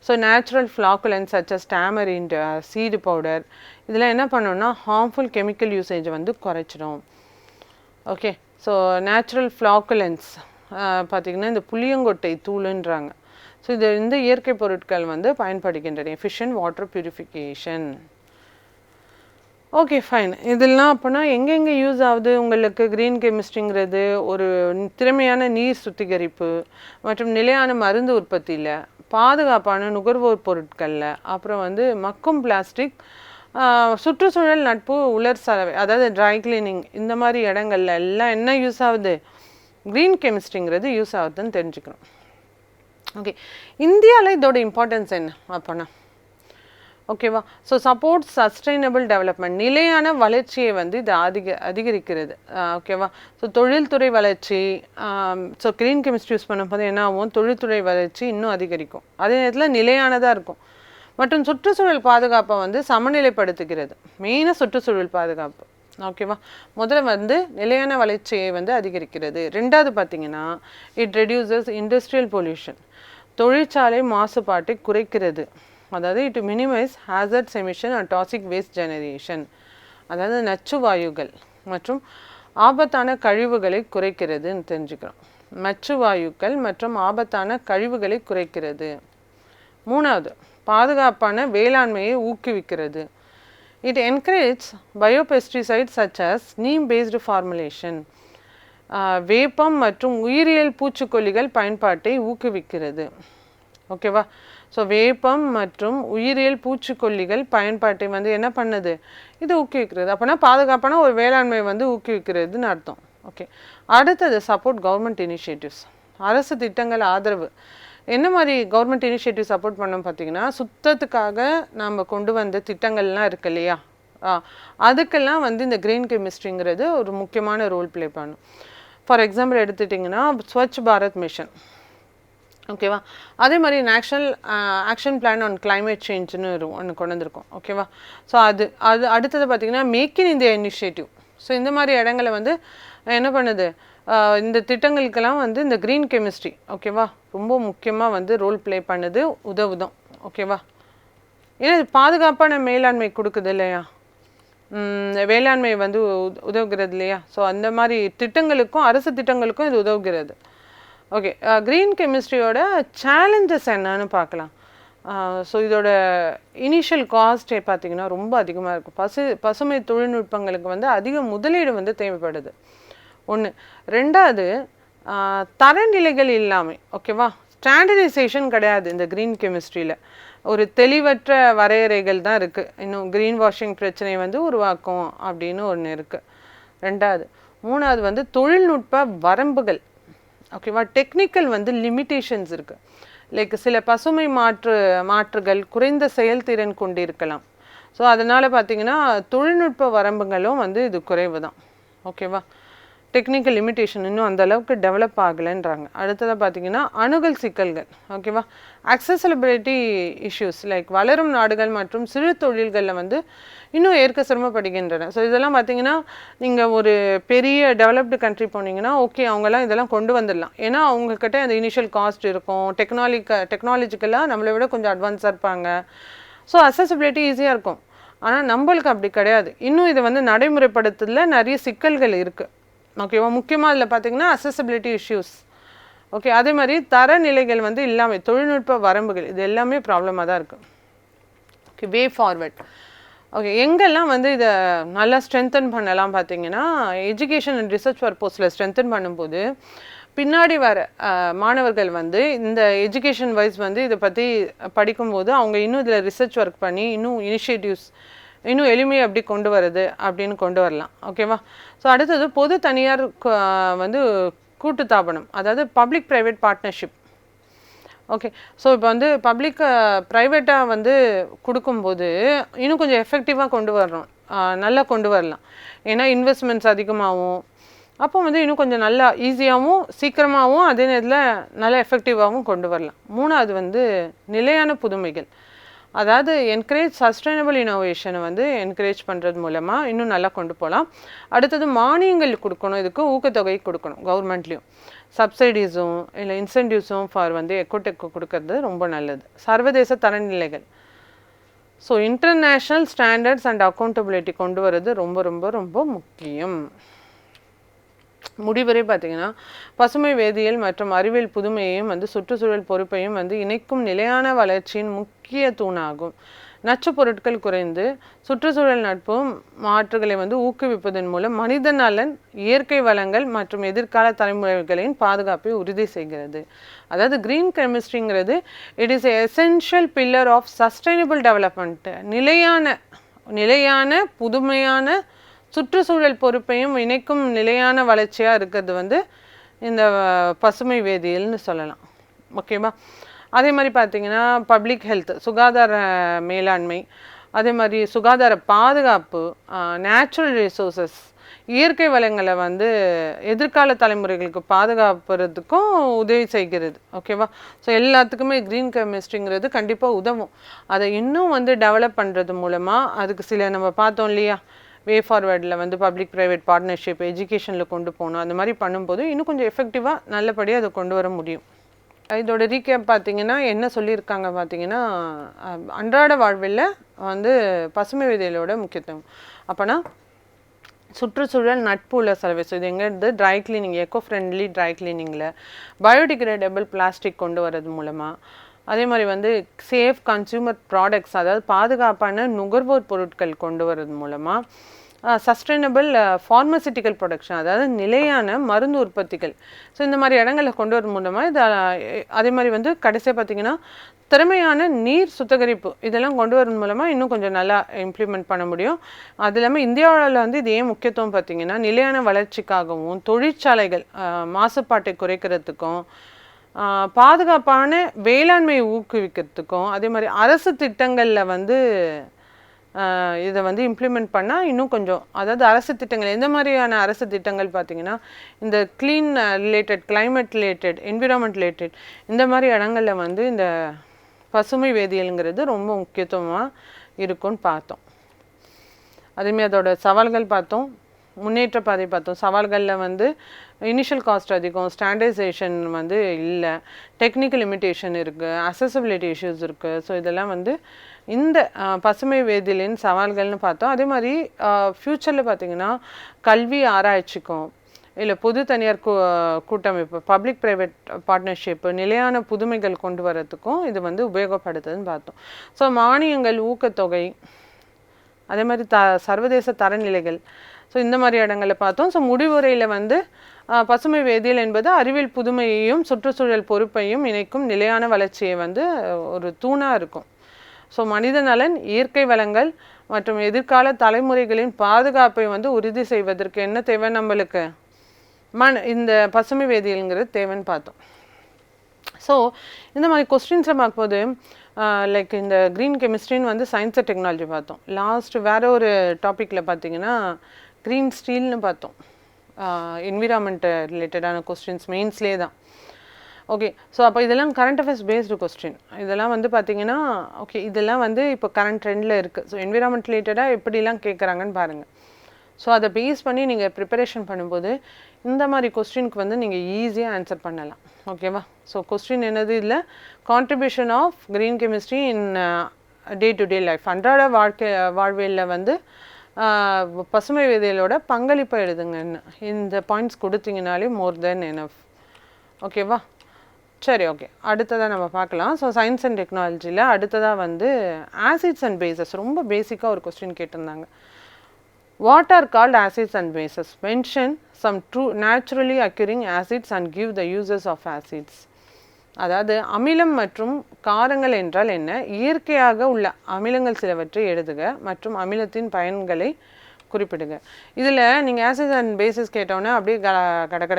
So natural flocculants such as tamarind, seed powder இதெல்லாம் என்ன பண்ணணும்னா ஹார்ம்ஃபுல் கெமிக்கல் யூசேஜை வந்து குறைச்சிடும். ஓகே, ஸோ நேச்சுரல் ஃப்ளாக்குலன்ஸ் பார்த்திங்கன்னா இந்த புளியங்கொட்டை தூளுன்றாங்க. ஸோ இது இந்த இயற்கை பொருட்கள் வந்து பயன்படுகின்றன. Efficient water purification. Okay fine. இதெல்லாம் அப்போனா எங்கெங்கே யூஸ் ஆகுது உங்களுக்கு க்ரீன் கெமிஸ்ட்ரிங்கிறது? ஒரு திறமையான நீர் சுத்திகரிப்பு மற்றும் நிலையான மருந்து உற்பத்தியில், பாதுகாப்பான நுகர்வோர் பொருட்களில், அப்புறம் வந்து மக்கும் பிளாஸ்டிக், சுற்றுச்சூழல் நட்பு, உலர் சலவை அதாவது ட்ரை கிளீனிங் இந்த மாதிரி இடங்கள்ல எல்லாம் என்ன யூஸ் ஆகுது? க்ரீன் கெமிஸ்ட்ரிங்கிறது யூஸ் ஆகுதுன்னு தெரிஞ்சுக்கணும். ஓகே, இந்தியாவில் இதோட இம்பார்ட்டன்ஸ் என்ன அப்போனா? ஓகேவா, ஸோ சப்போர்ட் சஸ்டைனபிள் டெவலப்மெண்ட், நிலையான வளர்ச்சியை வந்து இது அதிகரிக்கிறது. ஓகேவா, ஸோ தொழில்துறை வளர்ச்சி, ஸோ க்ரீன் கெமிஸ்ட்ரி யூஸ் பண்ணும்போது என்ன ஆகும்? தொழில்துறை வளர்ச்சி இன்னும் அதிகரிக்கும், அதே நேரத்தில் நிலையானதாக இருக்கும். மற்றும் சுற்றுச்சூழல் பாதுகாப்பை வந்து சமநிலைப்படுத்துகிறது. மெயினாக சுற்றுச்சூழல் பாதுகாப்பு. ஓகேவா, முதல்ல வந்து நிலையான வளர்ச்சியை வந்து அதிகரிக்கிறது. ரெண்டாவது பார்த்தீங்கன்னா இட் ரெடியூசஸ் இண்டஸ்ட்ரியல் பொல்யூஷன், தொழிற்சாலை மாசுபாட்டை குறைக்கிறது. அதாவது it minimise hazards emission and toxic waste generation, அதாவது நச்சு வாயுகள் மற்றும் ஆபத்தான கழிவுகளை குறைக்கிறதுன்னு தெரிஞ்சுக்கிறோம். நச்சு வாயுக்கள் மற்றும் ஆபத்தான கழிவுகளை குறைக்கிறது. மூணாவது பாதுகாப்பான வேளாண்மையை ஊக்குவிக்கிறது. It encourages biopesticides such as neem-based formulation. வேப்பம் மற்றும் உயிரியல் பூச்சிக்கொல்லிகள் பயன்பாட்டை ஊக்குவிக்கிறது. ஓகேவா, ஸோ வேப்பம் மற்றும் உயிரியல் பூச்சிக்கொல்லிகள் பயன்பாட்டை வந்து என்ன பண்ணுது? இது ஊக்குவிக்கிறது. அப்போனா பாதுகாப்பான ஒரு வேளாண்மை வந்து ஊக்குவிக்கிறதுன்னு அர்த்தம். ஓகே, அடுத்தது சப்போர்ட் கவர்மெண்ட் இனிஷியேட்டிவ்ஸ், அரசு திட்டங்கள் ஆதரவு. என்ன மாதிரி கவர்மெண்ட் இனிஷியேட்டிவ் சப்போர்ட் பண்ணோம் பார்த்தீங்கன்னா, சுத்தத்துக்காக நம்ம கொண்டு வந்த திட்டங்கள்லாம் இருக்கு இல்லையா, அதுக்கெல்லாம் வந்து இந்த க்ரீன் கெமிஸ்ட்ரிங்கிறது ஒரு முக்கியமான ரோல் ப்ளே பண்ணும். ஃபார் எக்ஸாம்பிள் எடுத்துட்டிங்கன்னா ஸ்வச் பாரத் மிஷன். ஓகேவா, அதே மாதிரி national action plan on climate சேஞ்சுன்னு ஒன்று கொண்டு வந்திருக்கோம். ஓகேவா, ஸோ அது அடுத்தது பார்த்திங்கன்னா make in India initiative. So இந்த மாதிரி இடங்களை வந்து என்ன பண்ணுது? இந்த திட்டங்களுக்கெல்லாம் வந்து இந்த க்ரீன் கெமிஸ்ட்ரி ஓகேவா ரொம்ப முக்கியமாக வந்து ரோல் ப்ளே பண்ணுது, உதவுதும். ஓகேவா, ஏன்னா இது பாதுகாப்பான மேலாண்மை கொடுக்குது இல்லையா, வேளாண்மை வந்து உதவுகிறது இல்லையா. ஸோ அந்த மாதிரி திட்டங்களுக்கும் அரசு திட்டங்களுக்கும் இது உதவுகிறது. ஓகே, க்ரீன் கெமிஸ்ட்ரியோட சேலஞ்சஸ் என்னன்னு பார்க்கலாம். ஸோ இதோட இனிஷியல் காஸ்ட்டே பார்த்திங்கன்னா ரொம்ப அதிகமாக இருக்கும். பசுமை தொழில்நுட்பங்களுக்கு வந்து அதிக முதலீடு வந்து தேவைப்படுது ஒன்று. ரெண்டாவது தரநிலைகள் இல்லாமல், ஓகேவா, ஸ்டாண்டர்டைசேஷன் கிடையாது இந்த க்ரீன் கெமிஸ்ட்ரியில். ஒரு தெளிவற்ற வரையறைகள் தான் இருக்குது. இன்னும் க்ரீன் வாஷிங் பிரச்சனை வந்து உருவாக்கும் அப்படின்னு ஒன்று இருக்குது. ரெண்டாவது. மூணாவது வந்து தொழில்நுட்ப வரம்புகள். ஓகேவா, டெக்னிக்கல் வந்து லிமிட்டேஷன்ஸ் இருக்குது. லைக் சில பசுமை மாற்றுகள் குறைந்த செயல்திறன் கொண்டு இருக்கலாம். ஸோ அதனால் பார்த்திங்கன்னா தொழில்நுட்ப வரம்புகளும் வந்து இது குறைவு தான். ஓகேவா, டெக்னிக்கல் லிமிட்டேஷன் இன்னும் அந்த அளவுக்கு டெவலப் ஆகலைன்றாங்க. அடுத்ததாக பார்த்திங்கன்னா அணுகல் சிக்கல்கள். ஓகேவா, அக்சசபிலிட்டி இஷ்யூஸ் லைக் வளரும் நாடுகள் மற்றும் சிறு தொழில்களில் வந்து இன்னும் ஏற்க சிரமப்படுகின்றன. ஸோ இதெல்லாம் பார்த்திங்கன்னா நீங்கள் ஒரு பெரிய டெவலப்டு கண்ட்ரி போனீங்கன்னா ஓகே அவங்கெல்லாம் இதெல்லாம் கொண்டு வந்துடலாம். ஏன்னா அவங்கக்கிட்ட அந்த இனிஷியல் காஸ்ட் இருக்கும், டெக்னாலஜிக்கலாக நம்மளை விட கொஞ்சம் அட்வான்ஸாக இருப்பாங்க. ஸோ அக்சசபிலிட்டி ஈஸியாக இருக்கும். ஆனால் நம்மளுக்கு அப்படி கிடையாது. இன்னும் இதை வந்து நடைமுறைப்படுத்துறதுல நிறைய சிக்கல்கள் இருக்குது. ஓகேவா, முக்கியமாக இதில் பார்த்திங்கன்னா அக்சசபிலிட்டி இஷ்யூஸ். ஓகே, அதே மாதிரி தரநிலைகள் வந்து இல்லாமல் தொழில்நுட்ப வரம்புகள் இது எல்லாமே ப்ராப்ளமாக தான் இருக்குது. ஓகே, வே ஃபார்வர்ட். ஓகே, எங்கெல்லாம் வந்து இதை நல்லா ஸ்ட்ரென்தன் பண்ணலாம் பார்த்திங்கன்னா எஜுகேஷன் அண்ட் ரிசர்ச் பர்பஸில் ஸ்ட்ரென்தன் பண்ணும்போது பின்னாடி வர மாணவர்கள் வந்து இந்த எஜுகேஷன் வைஸ் வந்து இதை பற்றி படிக்கும்போது அவங்க இன்னும் இதில் ரிசர்ச் ஒர்க் பண்ணி இன்னும் இனிஷியேட்டிவ்ஸ் இன்னும் எளிமையை எப்படி கொண்டு வருது அப்படின்னு கொண்டு வரலாம். ஓகேவா, ஸோ அடுத்தது பொது தனியார் வந்து கூட்டுத்தாபனம், அதாவது public private partnership. Okay, so இப்போ வந்து ப்ரைவேட்டாக வந்து கொடுக்கும்போது இன்னும் கொஞ்சம் எஃபெக்டிவாக கொண்டு வரணும், நல்லா கொண்டு வரலாம். ஏன்னா இன்வெஸ்ட்மெண்ட்ஸ் அதிகமாகவும் அப்போ வந்து இன்னும் கொஞ்சம் நல்லா ஈஸியாகவும் சீக்கிரமாகவும் அதே நேரத்தில் நல்லா எஃபெக்டிவாகவும் கொண்டு வரலாம். மூணாவது வந்து நிலையான புதுமைகள். அதாவது என்கரேஜ் சஸ்டைனபிள் இனோவேஷனை வந்து என்கரேஜ் பண்ணுறது மூலமாக இன்னும் நல்லா கொண்டு போகலாம். அடுத்தது மானியங்கள் கொடுக்கணும், இதுக்கு ஊக்கத்தொகை கொடுக்கணும் கவர்மெண்ட்லேயும். சப்சிடிஸும் இல்லை இன்சென்டிவ்ஸும் ஃபார் வந்து எக்கோடெக்கு கொடுக்கறது ரொம்ப நல்லது. சர்வதேச தரநிலைகள், so international standards and accountability கொண்டு வர்றது ரொம்ப ரொம்ப ரொம்ப முக்கியம். முடிவரை பார்த்தீங்கன்னா பசுமை வேதியியல் மற்றும் அறிவியல் புதுமையையும் வந்து சுற்றுச்சூழல் பொறுப்பையும் வந்து இணைக்கும் நிலையான வளர்ச்சியின் முக்கிய தூணாகும். நச்சு பொருட்கள் குறைந்து சுற்றுச்சூழல் நட்பும் மாற்றுகளை வந்து ஊக்குவிப்பதன் மூலம் மனித நலன், இயற்கை வளங்கள் மற்றும் எதிர்கால தலைமுறைகளின் பாதுகாப்பை உறுதி செய்கிறது. அதாவது கிரீன் கெமிஸ்ட்ரிங்கிறது it is essential pillar of sustainable development. நிலையான புதுமையான சுற்றுச்சூழல் பொறுப்பையும் இணைக்கும் நிலையான வளர்ச்சியாக இருக்கிறது வந்து இந்த பசுமை வேதியியல்னு சொல்லலாம். ஓகேவா? அதே மாதிரி பார்த்தீங்கன்னா பப்ளிக் ஹெல்த், சுகாதார மேலாண்மை, அதே மாதிரி சுகாதார பாதுகாப்பு, நேச்சுரல் ரிசோர்ஸஸ், இயற்கை வளங்களை வந்து எதிர்கால தலைமுறைகளுக்கு பாதுகாப்புறதுக்கும் உதவி செய்கிறது. ஓகேவா? ஸோ எல்லாத்துக்குமே க்ரீன் கெமிஸ்ட்ரிங்கிறது கண்டிப்பாக உதவும். அதை இன்னும் வந்து டெவலப் பண்ணுறது மூலமாக அதுக்கு சில நம்ம பார்த்தோம் இல்லையா, வே ஃபார்வர்டில் வந்து பப்ளிக் ப்ரைவேட் பார்ட்னர்ஷிப் எஜுகேஷனில் கொண்டு போகணும். அந்த மாதிரி பண்ணும்போது இன்னும் கொஞ்சம் எஃபெக்டிவாக நல்லபடியாக அதை கொண்டு வர முடியும். இதோட ரீகேப் பார்த்தீங்கன்னா என்ன சொல்லியிருக்காங்க பார்த்தீங்கன்னா, அன்றாட வாழ்வில் வந்து பசுமை வேதியியலோட முக்கியத்துவம். அப்போனா சுற்றுச்சூழல் நட்பு உள்ள சர்வீஸ், இது எங்கேருந்து dry cleaning, eco friendly dry கிளீனிங்கில் பயோடிகிரேடபிள் பிளாஸ்டிக் கொண்டு வரது மூலமாக, அதே மாதிரி வந்து சேஃப் கன்சியூமர் ப்ராடக்ட்ஸ், அதாவது பாதுகாப்பான நுகர்வோர் பொருட்கள் கொண்டு வரது மூலமாக, சஸ்டைனபிள் ஃபார்மசிட்டிக்கல் ப்ரொடக்ஷன், அதாவது நிலையான மருந்து உற்பத்திகள். ஸோ இந்த மாதிரி இடங்களில் கொண்டு வர மூலமாக இது அதே மாதிரி வந்து கடைசியாக பார்த்திங்கன்னா திறமையான நீர் சுத்திகரிப்பு, இதெல்லாம் கொண்டு வரது மூலமாக இன்னும் கொஞ்சம் நல்லா இம்ப்ளிமெண்ட் பண்ண முடியும். அது இல்லாமல் இந்தியாவில் வந்து இது ஏன் முக்கியத்துவம் பார்த்திங்கன்னா நிலையான வளர்ச்சிக்காகவும், தொழிற்சாலைகள் மாசுபாட்டை குறைக்கிறதுக்கும், பாதுகாப்பான வேளாண்மையை ஊக்குவிக்கிறதுக்கும், அதே மாதிரி அரசு திட்டங்களில் வந்து இதை வந்து இம்ப்ளிமெண்ட் பண்ணால் இன்னும் கொஞ்சம், அதாவது அரசு திட்டங்கள் எந்த மாதிரியான அரசு திட்டங்கள் பார்த்திங்கன்னா இந்த clean related, climate related, environment related, இந்த மாதிரி இடங்களில் வந்து இந்த பசுமை வேதியியலுங்கிறது ரொம்ப முக்கியத்துவமாக இருக்கும்னு பார்த்தோம். அதேமாதிரி அதோட சவால்கள் பார்த்தோம், முன்னேற்ற பாதை பார்த்தோம். சவால்களில் வந்து இனிஷியல் காஸ்ட் அதிகம், ஸ்டாண்டர்டைசேஷன் வந்து இல்லை, டெக்னிக்கல் லிமிட்டேஷன் இருக்குது, அசசபிலிட்டி இஷ்யூஸ் இருக்குது. ஸோ இதெல்லாம் வந்து இந்த பசுமை வேதியியலின் சவால்கள்னு பார்த்தோம். அதே மாதிரி ஃப்யூச்சரில் பார்த்திங்கன்னா கல்வி ஆராய்ச்சிக்கும் இல்லை பொது தனியார் கூட்டமைப்பு, பப்ளிக் ப்ரைவேட் பார்ட்னர்ஷிப்பு, நிலையான புதுமைகள் கொண்டு வரத்துக்கும் இது வந்து உபயோகப்படுத்துதுன்னு பார்த்தோம். ஸோ மானியங்கள், ஊக்கத்தொகை, அதே மாதிரி சர்வதேச தரநிலைகள், ஸோ இந்த மாதிரி இடங்களை பார்த்தோம். ஸோ முடிவுரையில் வந்து பசுமை வேதியியல் என்பது அறிவியல் புதுமையையும் சுற்றுச்சூழல் பொறுப்பையும் இணைக்கும் நிலையான வளர்ச்சியை வந்து ஒரு தூணாக இருக்கும். ஸோ மனித நலன், இயற்கை வளங்கள் மற்றும் எதிர்கால தலைமுறைகளின் பாதுகாப்பை வந்து உறுதி செய்வதற்கு என்ன தேவை நம்மளுக்கு? இந்த பசுமை வேதியியல்ங்கிறது தேவைன்னு பார்த்தோம். ஸோ இந்த மாதிரி கொஸ்டின்ஸை பார்க்கும்போது லைக் இந்த க்ரீன் கெமிஸ்ட்ரின்னு வந்து சயின்ஸ் அண்ட் டெக்னாலஜி பார்த்தோம். லாஸ்ட் வேறு ஒரு டாப்பிக்கில் பார்த்தீங்கன்னா க்ரீன் ஸ்டீல்னு பார்த்தோம். என்விரான்மெண்ட் ரிலேட்டடான கொஸ்டின்ஸ் மெயின்ஸ்லேயே தான். ஓகே, ஸோ அப்போ இதெல்லாம் கரண்ட் அஃபேர்ஸ் பேஸ்டு கொஸ்டின். இதெல்லாம் வந்து பார்த்திங்கன்னா ஓகே, இதெல்லாம் வந்து இப்போ கரண்ட் ட்ரெண்டில் இருக்குது. ஸோ என்விரான்மெண்ட் ரிலேட்டடாக எப்படிலாம் கேட்குறாங்கன்னு பாருங்கள். ஸோ அதை பேஸ் பண்ணி நீங்கள் ப்ரிப்பரேஷன் பண்ணும்போது இந்த மாதிரி கொஸ்டினுக்கு வந்து நீங்கள் ஈஸியாக ஆன்சர் பண்ணலாம். ஓகேவா? ஸோ கொஸ்டின் என்னது இல்லை, contribution of green chemistry in day to day life, அன்றாட வாழ்வியலில் வந்து பசுமை வேதியியலோட பங்களிப்பை எழுதுங்கன்னு இந்த பாயிண்ட்ஸ் கொடுத்தீங்கனாலே மோர் தென் எனஃப். ஓகேவா? சரி, ஓகே, அடுத்ததாக நம்ம பார்க்கலாம். ஸோ சயின்ஸ் அண்ட் டெக்னாலஜியில் அடுத்ததாக வந்து ஆசிட்ஸ் அண்ட் பேசஸ், ரொம்ப பேசிக்காக ஒரு கொஸ்டின் கேட்டிருந்தாங்க. What are called acids and bases? Mention some naturally occurring acids and give the uses of acids. அதாவது அமிலம் மற்றும் காரங்கள் என்றால் என்ன, இயற்கையாக உள்ள அமிலங்கள் சிலவற்றை எழுதுக மற்றும் அமிலத்தின் பயன்களை குறிப்பிடுங்க. இதில் நீங்கள் ஆசிட்ஸ் அண்ட் பேசஸ் கேட்டோன்னே அப்படியே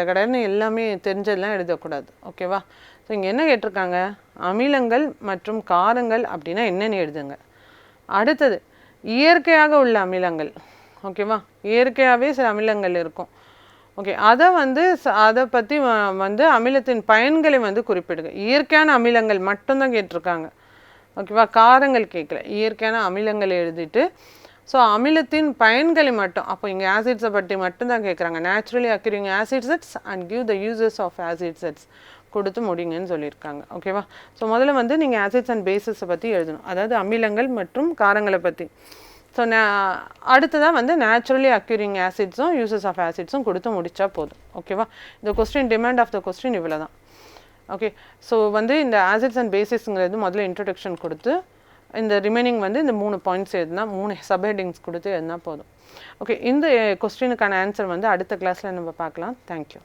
கடன்னு எல்லாமே தெரிஞ்சதெல்லாம் எழுதக்கூடாது. ஓகேவா? ஸோ இங்கே என்ன கேட்டிருக்காங்க, அமிலங்கள் மற்றும் காரங்கள் அப்படின்னா என்னென்னு எழுதுங்க. அடுத்தது இயற்கையாக உள்ள அமிலங்கள். ஓகேவா? இயற்கையாகவே சில அமிலங்கள் இருக்கும். ஓகே, அதை பற்றி வந்து அமிலத்தின் பயன்களை வந்து குறிப்பிடுங்க. இயற்கையான அமிலங்கள் மட்டும்தான் கேட்டிருக்காங்க. ஓகேவா? காரங்கள் கேட்கல, இயற்கையான அமிலங்கள் எழுதிட்டு ஸோ அமிலத்தின் பயன்களை மட்டும், அப்போ இங்கே ஆசிட்ஸை பற்றி மட்டும்தான் கேட்குறாங்க. Naturally occurring acids and give the uses of acids கொடுத்து முடிங்கன்னு சொல்லியிருக்காங்க. ஓகேவா? ஸோ முதல்ல வந்து நீங்கள் ஆசிட்ஸ் அண்ட் பேசஸை பற்றி எழுதணும், அதாவது அமிலங்கள் மற்றும் காரங்களை பற்றி. ஸோ அடுத்ததாக வந்து நேச்சுரலி அக்யூரிங் ஆசிட்ஸும் யூசஸ் ஆஃப் ஆசிட்ஸும் கொடுத்து முடித்தா போதும். ஓகேவா? இந்த question demand of the question இவ்வளோ தான். ஓகே, ஸோ வந்து இந்த ஆசிட்ஸ் அண்ட் பேசிஸ்ங்கிறது முதல்ல இன்ட்ரடக்ஷன் கொடுத்து இந்த ரிமைனிங் வந்து இந்த 3 பாயிண்ட்ஸ் எழுதுனா 3 சப்ஹெட்டிங்ஸ் கொடுத்து எழுதுனா போதும். ஓகே, இந்த கொஸ்டினுக்கான ஆன்சர் வந்து அடுத்த கிளாஸில் நம்ம பார்க்கலாம். தேங்க்யூ.